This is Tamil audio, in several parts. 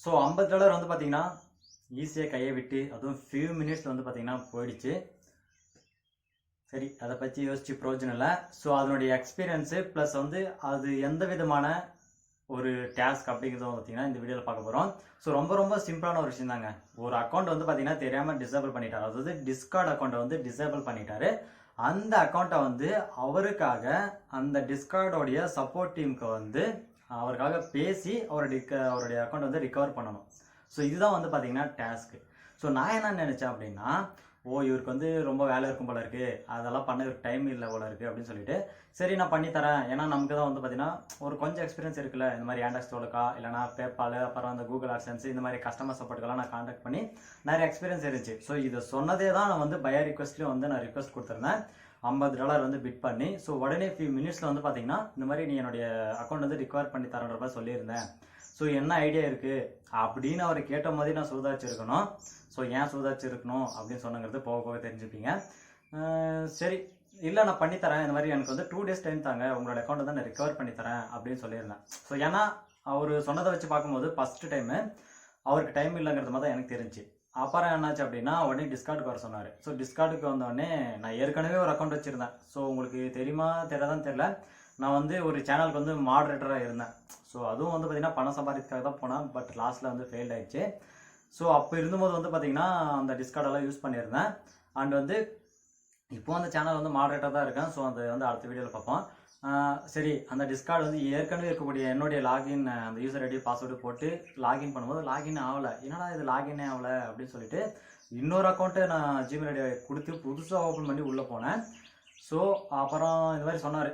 ஸோ $50 வந்து பார்த்தீங்கன்னா ஈஸியாக கையை விட்டு அதுவும் ஃபியூ மினிட்ஸில் வந்து பார்த்தீங்கன்னா போயிடுச்சு. சரி, அதை பற்றி யோசிச்சு பிரயோஜனம் இல்லை. ஸோ அதனுடைய எக்ஸ்பீரியன்ஸு ப்ளஸ் வந்து அது எந்த விதமான ஒரு டாஸ்க் அப்படிங்கிறத பார்த்தீங்கன்னா இந்த வீடியோவில் பார்க்க போகிறோம். ஸோ ரொம்ப சிம்பிளான ஒரு விஷயம் தாங்க. ஒரு அக்கௌண்ட் வந்து பார்த்தீங்கன்னா தெரியாமல் டிசேபிள் பண்ணிட்டார். அதாவது டிஸ்கார்ட் அக்கௌண்ட்டை வந்து டிசேபிள் பண்ணிட்டாரு. அந்த அக்கௌண்ட்டை வந்து அவருக்காக அந்த டிஸ்கார்டோடைய சப்போர்ட் டீமுக்கு வந்து அவருக்காக பேசி அவருடைய அக்கௌண்ட் வந்து ரிகவர் பண்ணணும். ஸோ இதுதான் வந்து பார்த்தீங்கன்னா டாஸ்க்கு. ஸோ நான் என்ன நினச்சேன் அப்படின்னா, இவருக்கு வந்து ரொம்ப வேலை இருக்கும் போல இருக்குது, அதெல்லாம் பண்ண இவருக்கு டைம் இல்லை போல இருக்குது அப்படின்னு சொல்லிட்டு சரி நான் பண்ணித்தரேன். ஏன்னா நமக்கு தான் வந்து பார்த்தீங்கன்னா ஒரு கொஞ்சம் எக்ஸ்பீரியன்ஸ் இருக்குல்ல, இந்த மாதிரி ஆண்டெக்ஸ் டோலுக்கா இல்லைனா பேபால் அப்புறம் அந்த கூகுள் ஆட்சன்ஸ் இந்த மாதிரி கஸ்டமர் சப்போர்ட்டுக்கெல்லாம் நான் கான்டாக்ட் பண்ணி நிறைய எக்ஸ்பீரியன்ஸ் இருந்துச்சு. ஸோ இதை சொன்னதே தான் நான் வந்து பையர் ரிக்வெஸ்ட்லேயும் வந்து நான் ரிக்வெஸ்ட் கொடுத்துருந்தேன். $50 வந்து பிட் பண்ணி. ஸோ உடனே ஃபியூ மினிட்ஸில் வந்து பார்த்தீங்கன்னா இந்த மாதிரி நீ என்னுடைய அக்கௌண்ட் வந்து ரிகவர் பண்ணி தரேன்ற சொல்லியிருந்தேன். ஸோ என்ன ஐடியா இருக்குது அப்படின்னு அவர் கேட்ட மாதிரி நான் சூதாச்சிருக்கணும். ஸோ ஏன் சூதாச்சிருக்கணும் அப்படின்னு சொன்னங்கிறது போக போக தெரிஞ்சுப்பீங்க. சரி, இல்லை நான் பண்ணித்தரேன், இந்த மாதிரி எனக்கு வந்து 2 days டைம் தாங்க, உங்களோட அக்கௌண்ட் வந்து நான் ரிகவர் பண்ணித்தரேன் அப்படின்னு சொல்லியிருந்தேன். ஸோ ஏன்னா அவர் சொன்னதை வச்சு பார்க்கும்போது ஃபஸ்ட்டு டைமு அவருக்கு டைம் இல்லைங்கிறது மாதிரி தான் எனக்கு தெரிஞ்சு. அப்புறம் என்னாச்சு அப்படின்னா உடனே டிஸ்கார்டுக்கு வர சொன்னார். ஸோ டிஸ்கார்டுக்கு வந்தோடனே நான் ஏற்கனவே ஒரு அக்கௌண்ட் வச்சுருந்தேன். ஸோ உங்களுக்கு தெரியுமா தெரியாதான்னு தெரியல, நான் வந்து ஒரு சேனலுக்கு வந்து மாடரேட்டராக இருந்தேன். ஸோ அதுவும் வந்து பார்த்திங்கன்னா பணம் சம்பாதிக்கிறதுக்காக தான் போனேன். பட் லாஸ்ட்டில் வந்து ஃபெயில் ஆயிடுச்சு. ஸோ அப்போ இருந்தபோது வந்து பார்த்திங்கன்னா அந்த டிஸ்கார்டெல்லாம் யூஸ் பண்ணியிருந்தேன். அண்ட் வந்து இப்போ அந்த சேனல் வந்து மாடரேட்டாக தான் இருக்கேன். ஸோ அது வந்து அடுத்த வீடியோவில் பார்ப்போம். சரி, அந்த டிஸ்கார்டு வந்து ஏற்கனவே இருக்கக்கூடிய என்னுடைய லாகின் அந்த யூசர் ஐடி பாஸ்வேர்டு போட்டு லாகின் பண்ணும்போது லாகின் ஆகலை. என்னடா இது லாகினே ஆகலை அப்படின்னு சொல்லிட்டு இன்னொரு அக்கௌண்ட்டு நான் ஜிமெயில் ஐடியை கொடுத்து புதுசாக ஓப்பன் பண்ணி உள்ளே போனேன். ஸோ அப்புறம் இந்த மாதிரி சொன்னார்,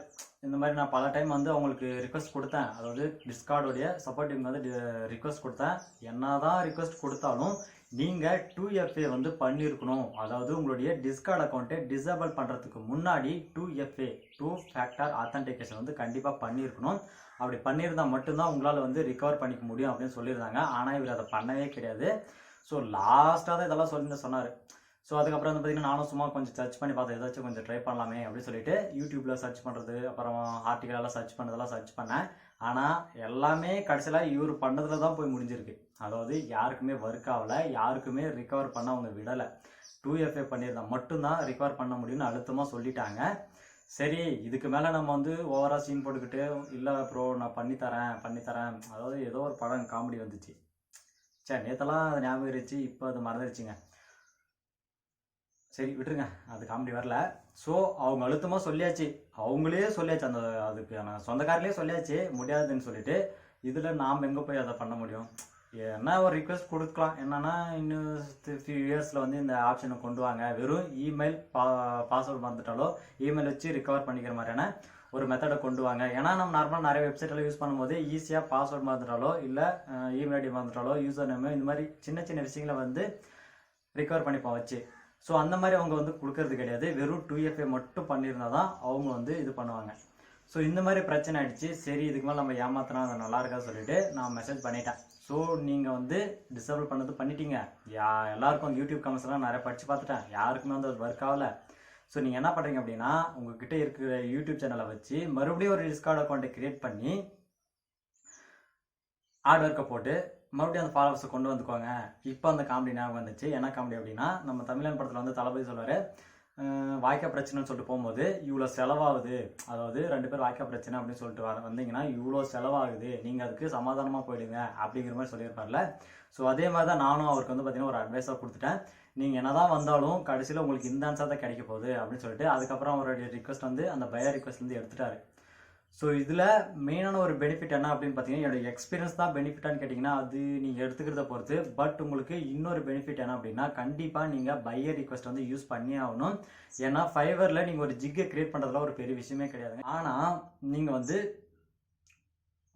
இந்த மாதிரி நான் பல டைம் வந்து அவங்களுக்கு ரிக்வஸ்ட் கொடுத்தேன். அதாவது டிஸ்கார்டோடைய சப்போர்ட் டீம் வந்து ரிக்வஸ்ட் கொடுத்தேன். என்ன தான் ரிக்வஸ்ட் கொடுத்தாலும் நீங்கள் 2FA வந்து பண்ணியிருக்கணும். அதாவது உங்களுடைய டிஸ்கார்ட் அக்கௌண்ட்டை டிசேபிள் பண்ணுறதுக்கு முன்னாடி 2FA 2 ஃபேக்டர் ஆத்தன்டிகேஷன் வந்து கண்டிப்பாக பண்ணியிருக்கணும். அப்படி பண்ணியிருந்தால் மட்டும்தான் உங்களால் வந்து ரிகவர் பண்ணிக்க முடியும் அப்படின்னு சொல்லியிருந்தாங்க. ஆனால் இவர் அதை பண்ணவே கிடையாது. ஸோ லாஸ்ட்டாக தான் இதெல்லாம் சொன்னார். ஸோ அதுக்கப்புறம் வந்து பார்த்திங்கன்னா நானும் சும்மா கொஞ்சம் சர்ச் பண்ணி பார்த்தேன், ஏதாச்சும் கொஞ்சம் ட்ரை பண்ணலாமே அப்படின்னு சொல்லிட்டு யூடியூப்பில் சர்ச் பண்ணுறது அப்புறம் ஆர்டிக்கலெல்லாம் சர்ச் பண்ணுறதெல்லாம் சர்ச் பண்ணேன். ஆனால் எல்லாமே கடைசியில் இவர் பண்ணதில் தான் போய் முடிஞ்சிருக்கு. அதாவது யாருக்குமே ஒர்க் ஆகலை, யாருக்குமே ரிகவர் பண்ண அவங்க விடலை. 2FA பண்ணியிருந்தால் மட்டும்தான் ரிகவர் பண்ண முடியும்னு அழுத்தமாக சொல்லிட்டாங்க. சரி, இதுக்கு மேலே நம்ம வந்து ஓவராக சீன் போட்டுக்கிட்டு இல்லை ப்ரோ நான் பண்ணித்தரேன் அதாவது ஏதோ ஒரு படம் காமெடி வந்துச்சு. சரி, நேற்றெல்லாம் அது ஞாபகம் இருந்துச்சு, இப்போ அது மறந்துருச்சுங்க. சரி விட்டுருங்க, அது காமெடி வரல. ஸோ அவங்க அழுத்தமாக சொல்லியாச்சு, அவங்களே சொல்லியாச்சு, அந்த அதுக்கு சொந்தக்காரங்களே சொல்லியாச்சு முடியாதுன்னு சொல்லிட்டு. இதில் நாம் எங்கே போய் அதை பண்ண முடியும்? என்ன ஒரு ரிக்வெஸ்ட் கொடுக்கலாம், என்னன்னா இன்னும் ஃபியூ இயர்ஸில் வந்து இந்த ஆப்ஷனை கொண்டு வாங்க, வெறும் இமெயில் பாஸ்வேர்டு மறந்துட்டாலோ இமெயில் வச்சு ரிகவர் பண்ணிக்கிற மாதிரியான ஒரு மெத்தடை கொண்டு வாங்க. ஏன்னா நம்ம நார்மலாக நிறைய வெப்சைட்டில் யூஸ் பண்ணும்போது ஈஸியாக பாஸ்வேர்டு மறந்துட்டாலோ இல்லை இமெயில் ஐடி மறந்துட்டாலோ யூசர் நேமு இந்த மாதிரி சின்ன விஷயங்களை வந்து ரிகவர் பண்ணிப்போம் வச்சு. ஸோ அந்த மாதிரி அவங்க வந்து கொடுக்கறது கிடையாது. வெறும் 2FA மட்டும் பண்ணியிருந்தால் தான் அவங்க வந்து இது பண்ணுவாங்க. ஸோ இந்த மாதிரி பிரச்சனை ஆகிடுச்சு. சரி, இதுக்கு மேலே நம்ம ஏமாத்தினா அது நல்லா இருக்கா சொல்லிட்டு நான் மெசேஜ் பண்ணிட்டேன். ஸோ நீங்கள் வந்து டிசேபிள் பண்ணது பண்ணிட்டீங்க. எல்லாருக்கும் யூடியூப் கமெண்ட்ஸ்லாம் நிறைய படித்து பார்த்துட்டேன், யாருக்குமே வந்து அது ஒர்க் ஆகலை. ஸோ நீங்கள் என்ன பண்ணுறீங்க அப்படின்னா உங்ககிட்ட இருக்கிற யூடியூப் சேனலை வச்சு மறுபடியும் ஒரு டிஸ்கார்ட் அக்கௌண்ட்டை கிரியேட் பண்ணி ஹார்ட் ஒர்க்கை போட்டு மறுபடியும் அந்த ஃபாலோவர்ஸை கொண்டு வந்துக்கோங்க. இப்போ அந்த காமெடி ஞாபகம் வந்துச்சு. என்ன காமெடி அப்படின்னா, நம்ம தமிழன் படத்தில் வந்து தளபதி சொல்வார், வாய்க்கா பிரச்சனைன்னு சொல்லிட்டு போகும்போது இவ்வளோ செலவாகுது, அதாவது 2 பேர் வாய்க்கா பிரச்சனை அப்படின்னு சொல்லிட்டு வந்தீங்கன்னா இவ்வளோ செலவாகுது, நீங்கள் அதுக்கு சமாதானமாக போயிடுங்க அப்படிங்கிற மாதிரி சொல்லியிருப்பார்ல. ஸோ அதே மாதிரி தான் நானும் அவருக்கு வந்து பார்த்தீங்கன்னா ஒரு அட்வைஸாக கொடுத்துட்டேன். நீங்கள் என்ன தான் வந்தாலும் கடைசியில் உங்களுக்கு இந்த ஆன்சர் தான் கிடைக்க போகுது அப்படின்னு சொல்லிட்டு அதுக்கப்புறம் அவருடைய ரிக்வஸ்ட் வந்து அந்த பையர் ரிக்வஸ்ட் வந்து எடுத்துட்டாரு. ஸோ இதில் மெயினான ஒரு பெனிஃபிட் என்ன அப்படின்னு பார்த்தீங்கன்னா, என்னோட எக்ஸ்பீரியன்ஸ் தான் பெனிஃபிட்டான்னு கேட்டிங்கன்னா அது நீங்கள் எடுத்துக்கிறத பொறுத்து. பட் உங்களுக்கு இன்னொரு பெனிஃபிட் என்ன அப்படின்னா, கண்டிப்பாக நீங்கள் பையர் ரிக்வெஸ்ட் வந்து யூஸ் பண்ணி ஆகணும். ஏன்னா ஃபைவரில் நீங்கள் ஒரு ஜிக்கை க்ரியேட் பண்ணுறதுல ஒரு பெரிய விஷயமே கிடையாதுங்க. ஆனால் நீங்கள் வந்து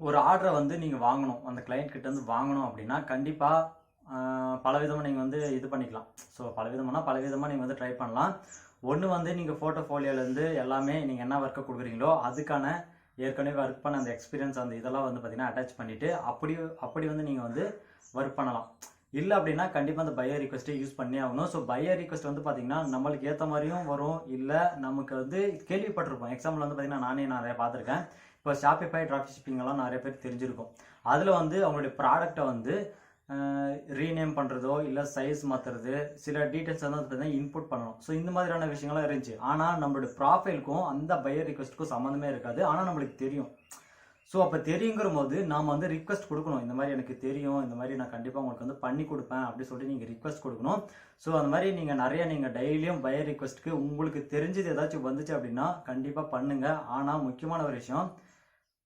ஒரு ஆர்டரை வந்து நீங்கள் வாங்கணும், அந்த கிளைண்ட் கிட்ட வந்து வாங்கணும் அப்படின்னா கண்டிப்பாக பலவிதமாக நீங்கள் வந்து இது பண்ணிக்கலாம். ஸோ பலவிதமாக நீங்கள் வந்து ட்ரை பண்ணலாம். ஒன்று வந்து நீங்கள் போர்ட்ஃபோலியோலேருந்து எல்லாமே நீங்கள் என்ன ஒர்க்கை கொடுக்குறீங்களோ அதுக்கான ஏற்கனவே ஒர்க் பண்ண அந்த எக்ஸ்பீரியன்ஸ் அந்த இதெல்லாம் வந்து பார்த்தீங்கன்னா அட்டாச் பண்ணிவிட்டு அப்படி வந்து நீங்கள் வந்து ஒர்க் பண்ணலாம். இல்லை அப்படின்னா கண்டிப்பாக அந்த பையர் ரிக்வெஸ்ட்டை யூஸ் பண்ணி ஆகணும். ஸோ பையர் ரிக்வெஸ்ட் வந்து பார்த்தீங்கன்னா நம்மளுக்கு ஏற்ற மாதிரியும் வரும், இல்லை நமக்கு வந்து கேள்விப்பட்டிருப்போம். எக்ஸாம்பிள் வந்து பார்த்தீங்கன்னா நானே நிறைய பார்த்துருக்கேன். இப்போ ஷாப்பிஃபை ட்ராப் ஷிப்பிங்கெல்லாம் நிறைய பேர் தெரிஞ்சிருக்கும். அதில் வந்து அவங்களுடைய ப்ராடக்டை வந்து ரீநேம் பண்ணுறதோ இல்லை சைஸ் மாற்றுறது சில டீட்டெயில்ஸ் வந்து பார்த்தீங்கன்னா இன்புட் பண்ணணும். ஸோ இந்த மாதிரியான விஷயங்கள்லாம் இருந்துச்சு. ஆனால் நம்மளோட ப்ராஃபைலுக்கும் அந்த பையர் ரிக்வெஸ்ட்டுக்கும் சம்மந்தமே இருக்காது. ஆனால் நம்மளுக்கு தெரியும். ஸோ அப்போ தெரியுங்கிற போது நாம் வந்து ரிக்வெஸ்ட் கொடுக்கணும். இந்த மாதிரி எனக்கு தெரியும், இந்த மாதிரி நான் கண்டிப்பாக உங்களுக்கு வந்து பண்ணி கொடுப்பேன் அப்படின்னு சொல்லிட்டு நீங்கள் ரிக்வெஸ்ட் கொடுக்கணும். ஸோ அந்த மாதிரி நீங்கள் டெய்லியும் பையர் ரிக்வெஸ்ட்டுக்கு உங்களுக்கு தெரிஞ்சது ஏதாச்சும் வந்துச்சு அப்படின்னா கண்டிப்பாக பண்ணுங்கள். ஆனால் முக்கியமான ஒரு விஷயம்,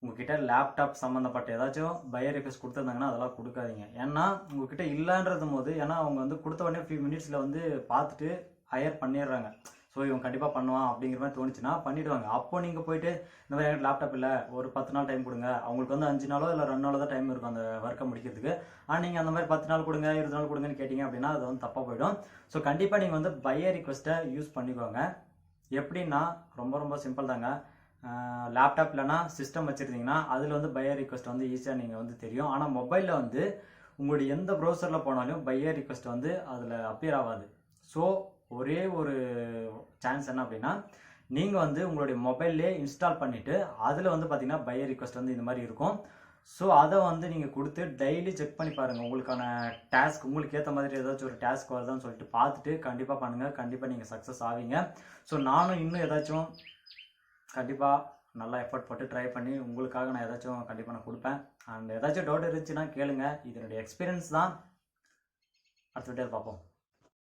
உங்ககிட்ட லேப்டாப் சம்மந்தப்பட்ட ஏதாச்சும் பையர் ரிக்வெஸ்ட் கொடுத்துருந்தாங்கன்னா அதெல்லாம் கொடுக்காதீங்க. ஏன்னா உங்ககிட்ட இல்லைன்றது போது, ஏன்னா அவங்க வந்து கொடுத்த உடனே ஃபியூ மினிட்ஸில் வந்து பார்த்துட்டு ஹையர் பண்ணிடுறாங்க. ஸோ இவங்க கண்டிப்பாக பண்ணுவான் அப்படிங்கிற மாதிரி தோணுச்சுன்னா பண்ணிவிடுவாங்க. அப்போ நீங்கள் போயிட்டு இந்த மாதிரி எனக்கு லேப்டாப் இல்லை, ஒரு 10 நாள் டைம் கொடுங்க. அவங்களுக்கு வந்து 5 நாளோ இல்லை 2 நாளோ தான் டைம் இருக்கும் அந்த ஒர்க்கை முடிக்கிறதுக்கு. ஆனால் நீங்கள் அந்த மாதிரி 10 நாள் கொடுங்க, 20 நாள் கொடுங்கன்னு கேட்டிங்க அப்படின்னா அது வந்து தப்பாக போயிடும். ஸோ கண்டிப்பாக நீங்கள் வந்து பையர் ரிக்வெஸ்ட்டை யூஸ் பண்ணிக்கோங்க. எப்படின்னா ரொம்ப ரொம்ப சிம்பிள் தாங்க. லேப்டாப் இல்லைனா சிஸ்டம் வச்சுருந்தீங்கன்னா அதில் வந்து பையர் ரிக்வெஸ்ட் வந்து ஈஸியாக நீங்கள் வந்து தெரியும். ஆனால் மொபைலில் வந்து உங்களுடைய எந்த ப்ரௌசரில் போனாலும் பையர் ரிக்வெஸ்ட் வந்து அதில் அப்பியர் ஆகாது. ஸோ ஒரே ஒரு சான்ஸ் என்ன அப்படின்னா, நீங்கள் வந்து உங்களுடைய மொபைல்லே இன்ஸ்டால் பண்ணிவிட்டு அதில் வந்து பார்த்தீங்கன்னா பையர் ரிக்வெஸ்ட் வந்து இந்த மாதிரி இருக்கும். ஸோ அதை வந்து நீங்கள் கொடுத்து டெய்லி செக் பண்ணி பாருங்கள். உங்களுக்கான டாஸ்க் உங்களுக்கு ஏற்ற மாதிரி ஏதாச்சும் ஒரு டாஸ்க் வருதான்னு சொல்லிட்டு பார்த்துட்டு கண்டிப்பாக பண்ணுங்கள். கண்டிப்பாக நீங்கள் சக்ஸஸ் ஆவீங்க. ஸோ நானும் இன்னும் ஏதாச்சும் கண்டிப்பாக நல்லா எஃபர்ட் போட்டு ட்ரை பண்ணி உங்களுக்காக நான் ஏதாச்சும் கண்டிப்பாக நான் கொடுப்பேன். அண்ட் ஏதாச்சும் டவுட் இருந்துச்சுன்னா கேளுங்க. இதனுடைய எக்ஸ்பீரியன்ஸ் தான். அடுத்த வீடியோவில் பார்ப்போம்.